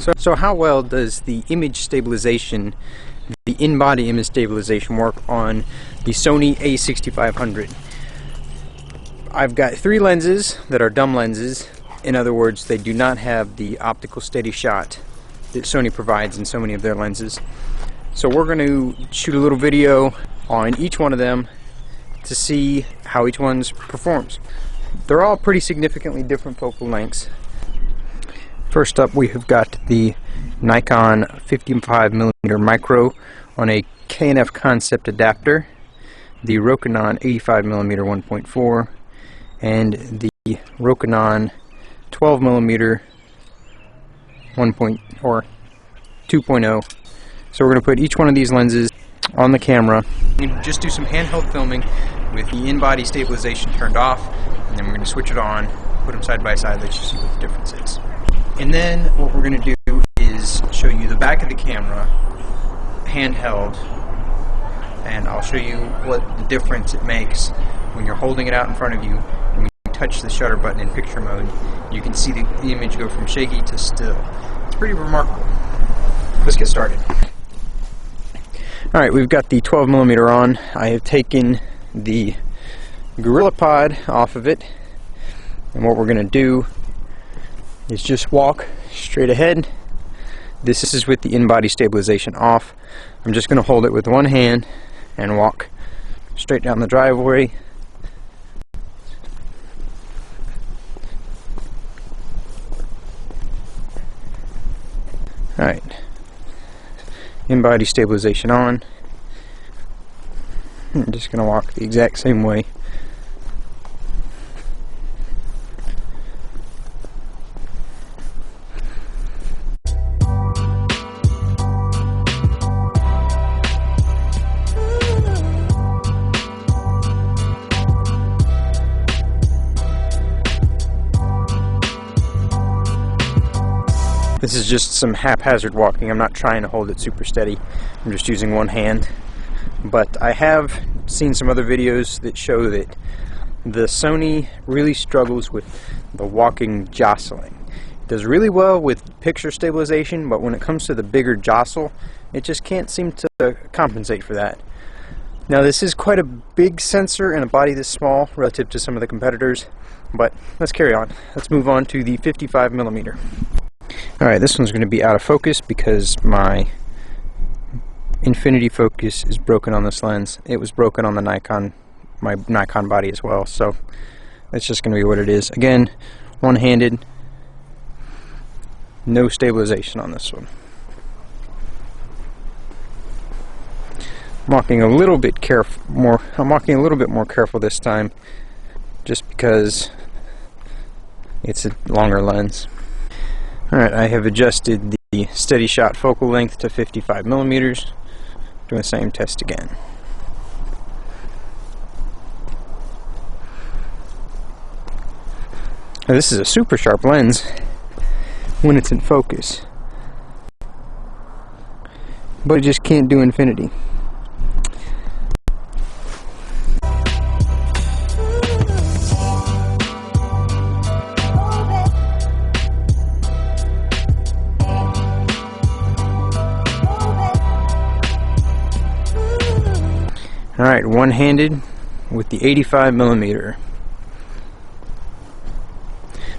So how well does the image stabilization, the in-body image stabilization, work on the Sony A6500? I've got 3 lenses that are dumb lenses. In other words, they do not have the optical steady shot that Sony provides in so many of their lenses. So we're going to shoot a little video on each one of them to see how each one performs. They're all pretty significantly different focal lengths. First up, we have got the Nikon 55mm micro on a K&F concept adapter, the Rokinon 85mm 1.4, and the Rokinon 12mm 2.0. So we're going to put each one of these lenses on the camera. We're going to just do some handheld filming with the in-body stabilization turned off, and then we're going to switch it on, put them side by side, let you see what the difference is. And then what we're going to do is show you the back of the camera, handheld, and I'll show you what the difference it makes when you're holding it out in front of you and when you touch the shutter button in picture mode. You can see the image go from shaky to still. It's pretty remarkable. Let's get started. Alright, we've got the 12mm on. I have taken the Gorilla Pod off of it, and what we're going to do is just walk straight ahead. This is with the in-body stabilization off. I'm just going to hold it with one hand and walk straight down the driveway. Alright, in-body stabilization on. I'm just going to walk the exact same way. This is just some haphazard walking. I'm not trying to hold it super steady. I'm just using one hand. But I have seen some other videos that show that the Sony really struggles with the walking jostling. It does really well with picture stabilization, but when it comes to the bigger jostle, it just can't seem to compensate for that. Now this is quite a big sensor in a body this small relative to some of the competitors, but let's carry on. Let's move on to the 55mm. Alright, this one's going to be out of focus because my infinity focus is broken on this lens. It was broken on the Nikon, my Nikon body as well, so it's just going to be what it is. Again, one-handed, no stabilization on this one. I'm walking a little bit more careful this time, just because it's a longer lens. Alright, I have adjusted the steady shot focal length to 55mm. Doing the same test again. Now, this is a super sharp lens when it's in focus, but it just can't do infinity. Alright, one-handed with the 85mm.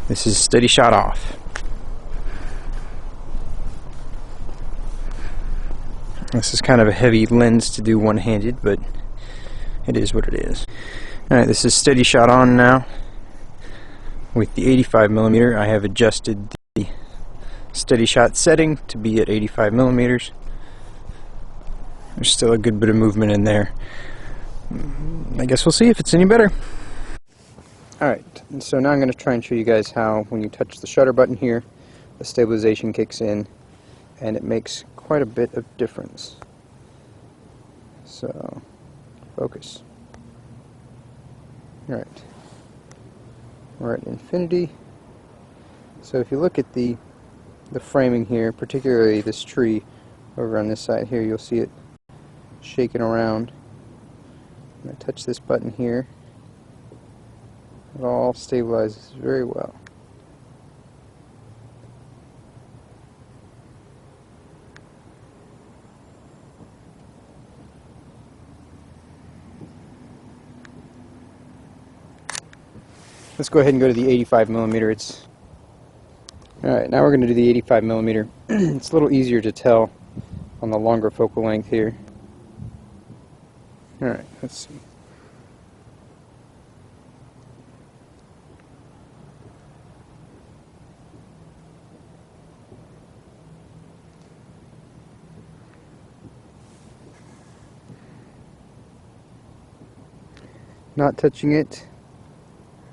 This is steady shot off. This is kind of a heavy lens to do one-handed, but it is what it is. Alright, this is steady shot on now. With the 85mm, I have adjusted the steady shot setting to be at 85mm. There's still a good bit of movement in there. I guess we'll see if it's any better. Alright, so now I'm going to try and show you guys how when you touch the shutter button here, the stabilization kicks in, and it makes quite a bit of difference. So, focus. Alright, we're at infinity. So if you look at the framing here, particularly this tree over on this side here, you'll see it shaking around. When I touch this button here, it all stabilizes very well. Let's go ahead and go to the 85mm. Alright, now we're going to do the 85mm. It's a little easier to tell on the longer focal length here. Alright, let's see. Not touching it,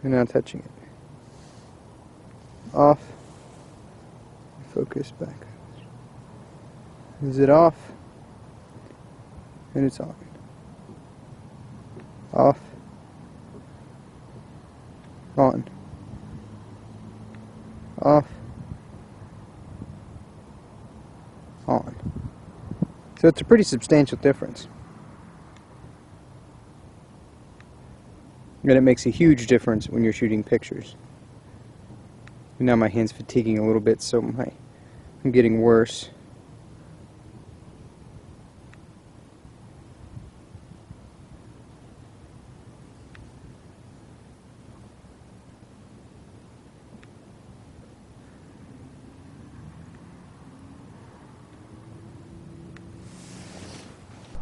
and not touching it. Off. Focus back. Is it off? And it's on. Off. On. Off. On. So it's a pretty substantial difference. And it makes a huge difference when you're shooting pictures. And now my hand's fatiguing a little bit, so I'm getting worse.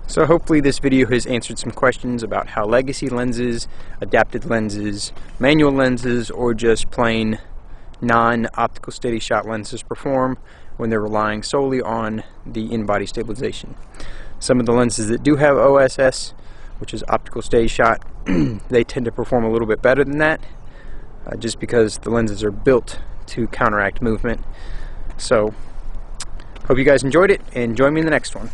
So hopefully this video has answered some questions about how legacy lenses, adapted lenses, manual lenses, or just plain non-optical steady shot lenses perform when they're relying solely on the in-body stabilization. Some of the lenses that do have OSS, which is optical steady shot, they tend to perform a little bit better than that, just because the lenses are built to counteract movement. So hope you guys enjoyed it, and join me in the next one.